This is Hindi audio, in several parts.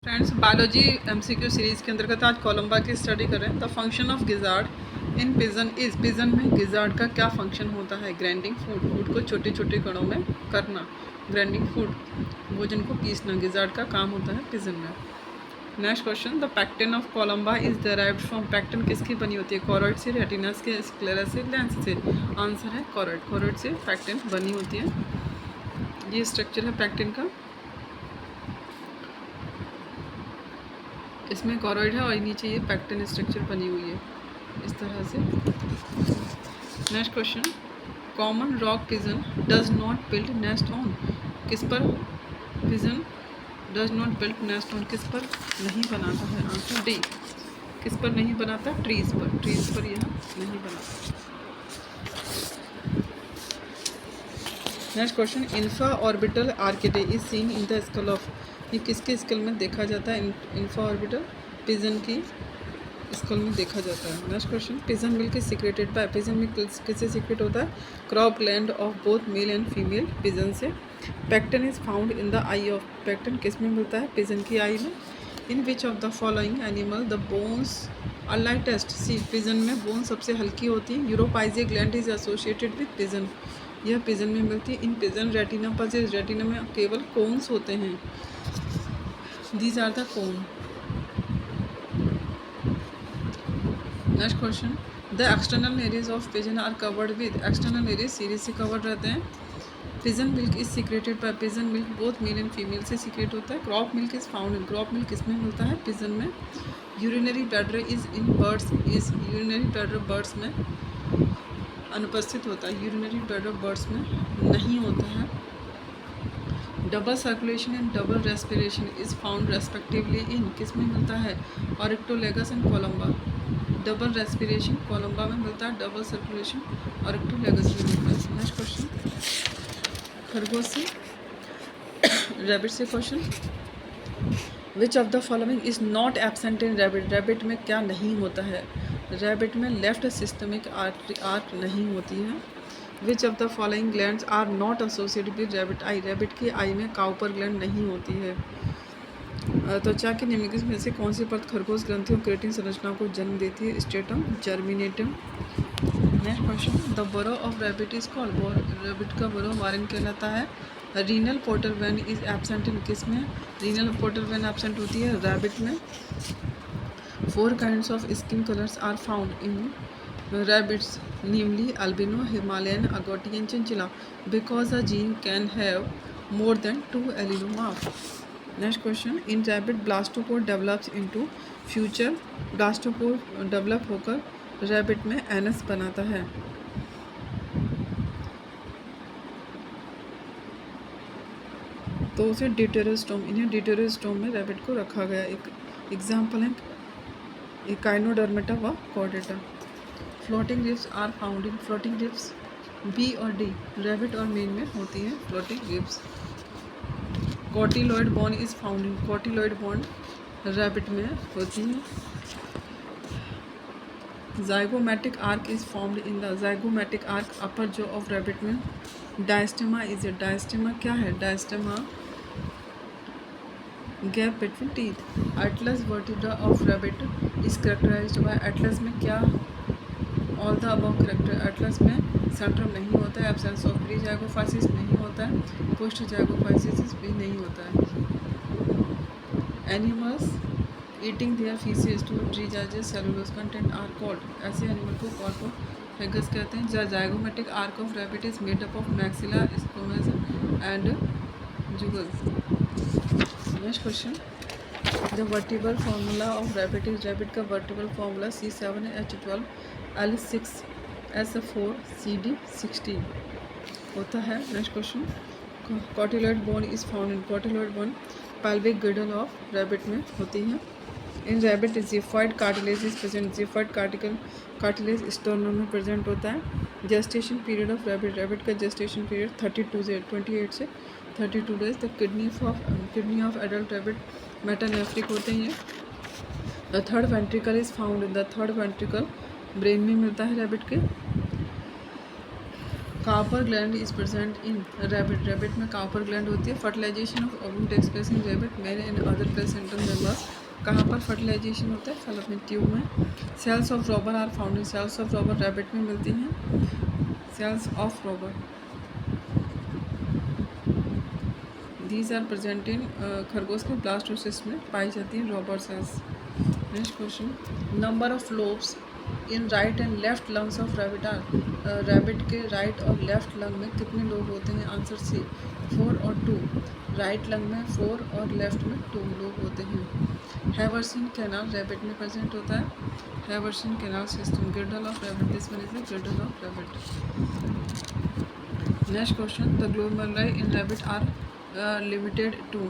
फ्रेंड्स, बायोलॉजी एमसीक्यू सीरीज़ के अंतर्गत आज कोलंबा की स्टडी करें। The function of gizzard in pigeon is, pigeon में गिजार्ड का क्या फंक्शन होता है? ग्राइंडिंग फूड, फूड को छोटे छोटे कणों में करना। ग्राइंडिंग फूड, भोजन को पीसना गिजार्ड का काम होता है पिजन में। Next question, the pectin of Columba is derived from, pectin किसकी बनी होती है? कॉरोइड से, रेटिना से, स्क्लेरा से, लेंस से। आंसर है कॉरोइड, कॉरोइड से पैक्टिन बनी होती है। ये स्ट्रक्चर है पैक्टिन का, इसमें कॉरोइड है और नीचे ये पैक्टिन स्ट्रक्चर बनी हुई है इस तरह से। Next question, common rock pigeon does not build nest on, किस पर pigeon does not build nest on, किस पर नहीं बनाता है? आंसर डी, किस पर नहीं बनाता? ट्रीज पर, ट्रीज पर यह नहीं बनाता। Next question, infra orbital arcade is seen in the skull of, ये किसके स्कल में देखा जाता है? इंफ्रा ऑर्बिटल पिजन की स्कल में देखा जाता है। Next question, pigeon milk is secreted by, pigeon milk किससे सीक्रेट होता है? Crop gland of both male and female pigeon से। Pecten is found in the eye of, pecten किस में मिलता है? पिजन की आई में। इन विच of the following animal the bones are lightest, C, pigeon में बोन सबसे हल्की होती है। Uropygial gland is associated with pigeon, यह पिजन में मिलती है। इन पिजन रेटिना पर, रेटिना में केवल कोन्स होते हैं। These are the cone. Next question, the external areas of pigeon are covered with, external areas series से covered रहते हैं। Pigeon milk is secreted by, pigeon milk both male and female से सीक्रेट होता है। Crop milk is found in, crop milk किसमें मिलता है? पिजन में। Urinary bladder is in birds, is, urinary bladder birds में अनुपस्थित होता है, यूरिनरी ब्लैडर बर्ड्स में नहीं होता है। Double circulation and double respiration is found respectively in, किस में मिलता है? Oryctolagus and Columba. Double respiration Columba में मिलता है, डबल सर्कुलेशन ऑरिक्टोलेगस में मिलता है। नेक्स्ट क्वेश्चन, खरगोश से, रैबिट से question, which of the following is not absent in rabbit, rabbit में क्या नहीं होता है? रैबिट में लेफ्ट सिस्टमिक आर्क नहीं होती है। Which of the following glands are not associated with rabbit eye, rabbit की आई में काउपर ग्लैंड नहीं होती है। त्वचा के निम्नलिखित में से कौन सी परत खरगोश ग्रंथियों क्रेटिन संरचना को जन्म देती है? स्ट्रेटम, जर्मिनेटम। नेक्स्ट क्वेश्चन, द बरो of rabbit is called, rabbit का बरो वारिन कहलाता है। Renal portal vein is absent in, किस में रीनल पोर्टल वेन एब्सेंट होती है? रैबिट में। 4 kinds of skin colors are found in rabbits, namely albino, Himalayan, agouti and chinchilla, because a gene can have more than 2 allelomorph. Next question, in rabbit blastopore develops into future, blastopore develop होकर rabbit में anus बनाता है। तो उसे डिटेरोस्टोम, इन्हें डिटेरोस्टोम में रैबिट को रखा गया। एक एग्जाम्पल है एकाइनोडर्मेटा व Chordata. Floating ribs are found in, floating ribs B और डी, रैबिट और मेन में होती हैं floating ribs. Cotyloid bone is found in, cotyloid bone rabbit में होती है। Zygomatic arch is formed in the, zygomatic arch upper jaw of rabbit में। डायस्टेमा इज ए, डायस्टेमा क्या है? Diastema gap between teeth. Atlas vertebra of rabbit is characterized by, atlas में क्या? All the above character, Atlas में सेंट्रम नहीं होता है, एब्सेंस ऑफ प्री जाइगोफाइसिस नहीं होता है, पोस्ट जाइगोफाइसिस भी नहीं होता है। Animals eating their faeces to digest cellulose content are called, ऐसे एनिमल को कॉर्पोफेगस कहते हैं। The zygomatic arch of rabbit is made up of maxilla, squamosal and jugal. Next question, the vertebral formula of rabbit is, rabbit का वर्टिबल फार्मूला C7H12L6S4CD16 होता है। Next question, cotyloid bone is found in, cotyloid bone pelvic girdle of rabbit में होती है। In rabbit xiphoid cartilage is present, xiphoid cartilage sternum में प्रेजेंट होता है। Gestation period of rabbit, rabbit का जेस्टेशन पीरियड 28 से 32 days. The kidney of adult rabbit metanephric होते हैं। The third ventricle is found in, the third ventricle brain में मिलता है रैबिट के। Cowper gland is present in rabbit, rabbit में कार्पर ग्लैंड होती है। Fertilization of ovum takes place in rabbit, male and other placental members, कहाँ पर फर्टिलाइजेशन होता है? फैलोपियन ट्यूब में। Cells of Rauber are found in, cells of Rauber rabbit में मिलती हैं। Cells of Rauber these are present in, खरगोश के ब्लास्टोसिस्ट में पाई जाती हैं Rauber cells. Next question, number of lobes in right and left lungs of rabbit are, rabbit के राइट और लेफ्ट लंग में कितने लोब होते हैं? आंसर सी 4 और 2, राइट लंग में 4 और लेफ्ट में 2 लोब होते हैं। हैवर्सन कैनाल रैबिट में प्रेजेंट होता है। Haversian canal system, girdle of rabbit, this one is the girdle of rabbit. Next question, the glomeruli in rabbit are limited to,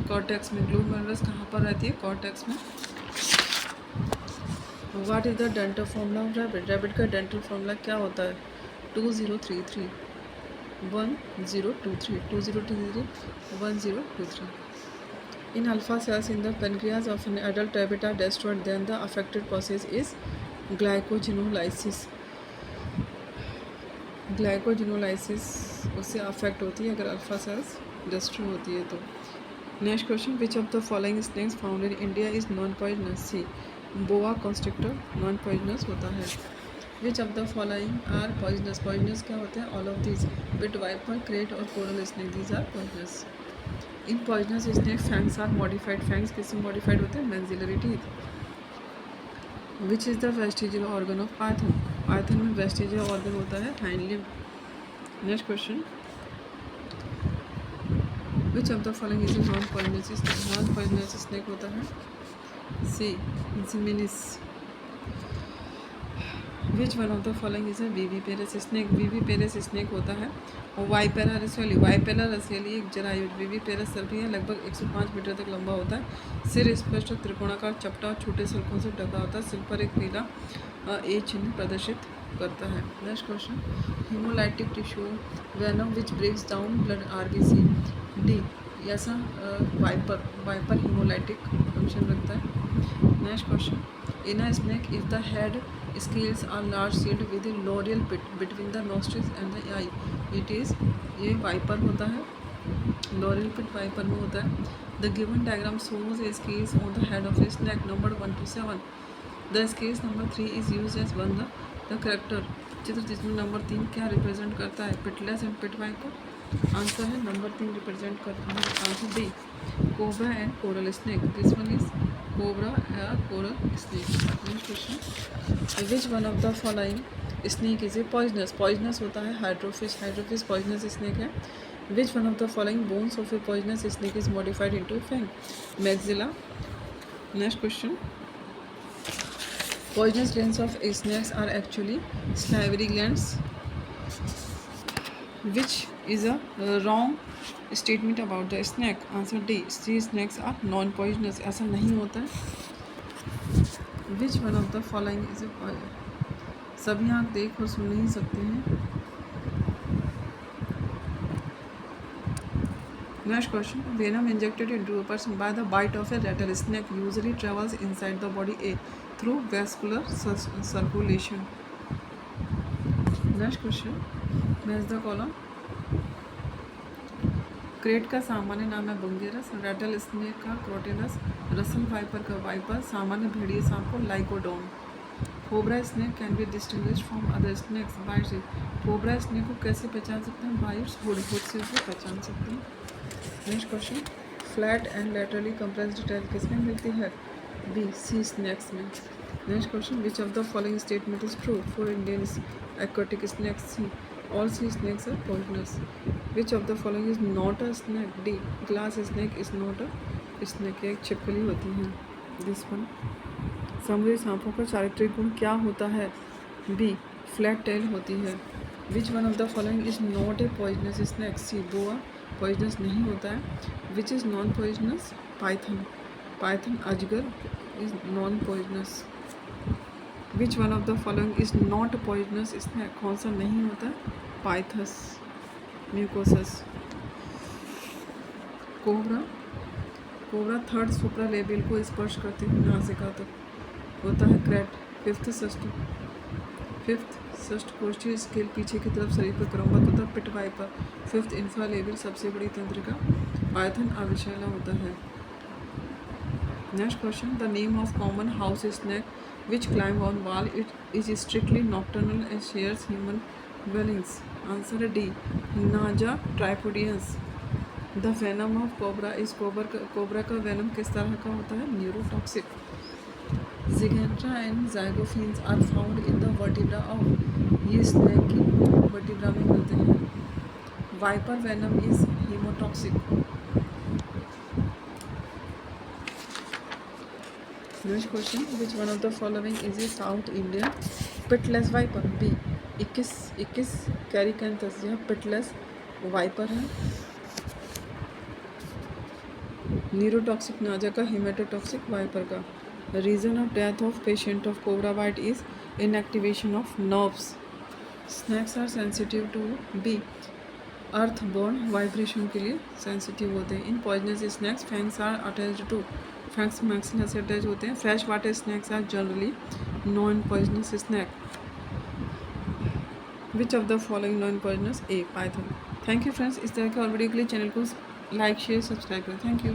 cortex में। ग्लोमेरुलस कहाँ पर रहती है? कॉर्टेक्स में। What is the dental formula of rabbit, rabbit का डेंटल फॉर्मूला क्या होता है? 2033 1023 2023 1023। In alpha cells in the pancreas of an adult rabbit are destroyed, then the affected process is glycogenolysis. Glycogenolysis उससे अफेक्ट होती है अगर अल्फा सेल्स डिस्ट्रॉय होती है तो। Next question, which of the following snakes found in India is non poisonous? C boa constrictor non poisonous होता है। Which of the following are poisonous, poisonous क्या होते हैं? All of this, pit viper, krait और coral snake, these are poisonous. In poisonous snake fangs are modified, fangs किससे मॉडिफाइड होते हैं? Maxillary teeth. Which is the vestigial organ of python, python में वेस्टिजियल ऑर्गन होता है hind limb. Next question, which of the following is non poisonous snake, non poisonous snake होता है सी जिमिनिस। Which one of the following is a viviparous snake, viviparous snake होता है और वाइपेरा रसेली, वाइपेरा रसेली एक जरायुज विविपेरस सर्पी है, लगभग 105 मीटर तक लंबा होता है। सिर स्पष्ट त्रिकोणाकार चपटा और छोटे सिल्कों से ढका होता है। सिर पर एक पीला ए चिन्ह प्रदर्शित करता है। Next question, haemolytic tissue venom which breaks down blood RBC, D ऐसा वाइपर, वाइपर हीमोलाइटिक फंक्शन रखता है। Next question, in a snake if the head scales are large sealed with a loreal pit between the nostrils and the eye, it is, ये वाइपर होता है, loreal pit वाइपर में होता है। The given diagram shows a scales on the head of a snake numbered 1 to 7. The scales number 3 is used as one the character, चित्र जिसमें नंबर 3 क्या रिप्रेजेंट करता है? Pitless and pit viper. Answer है नंबर 3 रिप्रेजेंट करता है। Answer D cobra and coral snake, this one is cobra या coral snake. Next question, which one of the following snake is a poisonous, poisonous होता है हाइड्रोफिश, हाइड्रोफिश पॉइजनस स्नेक है। Which one of the following bones of a poisonous snake is modified into fang, maxilla. Next question, poisonous glands of snakes are actually salivary glands, which is a wrong statement about the snake. Answer D, sea snakes are non poisonous, ऐसा नहीं होता है। which one of the following is a poison, सभी आँख देख और सुन नहीं सकते हैं। Next question, venom injected into a person by the bite of a rattlesnake usually travels inside the body A through vascular circulation. Next question, match the column. Krait का सामान्य नाम है बंगेरस, रैटल स्नेक का क्रोटेलस, रसल वाइपर का वाइपर, सामान्य भेड़िए सांप को Lycodon. Cobra snake can be distinguished from other snakes by से, कोबरा स्नेक को कैसे पहचान सकते हैं? बाय इट्स हुड, हुड से उसे पहचान सकते हैं। Next question, flat and laterally compressed tail किसमें मिलती है? बी सी स्नेक्स में। Next question, which of the following statement is true for Indian aquatic snakes? C all sea snakes are poisonous. Which of the following is not a snake? D glass snake is not a snake, एक छिपकली होती है। दिस वन, समुद्री सांपों का चारित्रिक गुण क्या होता है? बी फ्लैट टेल होती है। Which one of the following is not a poisonous snake? C boa poisonous नहीं होता है। Which is non poisonous? Python, python अजगर is non poisonous. Which one of the following is not poisonous snake? कौन सा नहीं होता है? Ptyas mucosus. Cobra, cobra third supra labial को स्पर्श करती हुई नासिका तक होता है क्रेट, फिफ्थ षष्ठ कोष्ठी स्केल पीछे की तरफ शरीर पर क्रमबद्ध होता है। Pit viper. फिफ्थ इन्फ्रालेबल सबसे बड़ी तंत्रिका। पाइथन आविशाला होता है। Next question, the name of common house snake which climb on wall it is strictly nocturnal and shares human dwellings. Answer है D, Naja tripudians. The venom of cobra is cobra का वेनम किस तरह का होता है? Neurotoxic. Zygantra and zygosphenes are found in the vertebra of, ये स्नेक की वर्टिब्रा में मिलते हैं। Viper venom is haemotoxic. Next question, which one of the following is a South Indian pitless viper? B, Echis carinatus, यह पिटलेस वाइपर है। न्यूरोटॉक्सिक नाजा का, हेमेटोटॉक्सिक वाइपर का। Reason of death of patient of cobra bite is inactivation of nerves. Snakes are sensitive to, B, earthborne vibration के लिए सेंसिटिव होते हैं। In poisonous snakes fangs are attached to, fangs maxilla से अटैच होते हैं। Fresh water snakes are generally non poisonous snake. Which of the following non poisonous? A, Python. Thank you friends, इस तरह के और वीडियो के लिए चैनल को लाइक शेयर सब्सक्राइब करें। Thank you.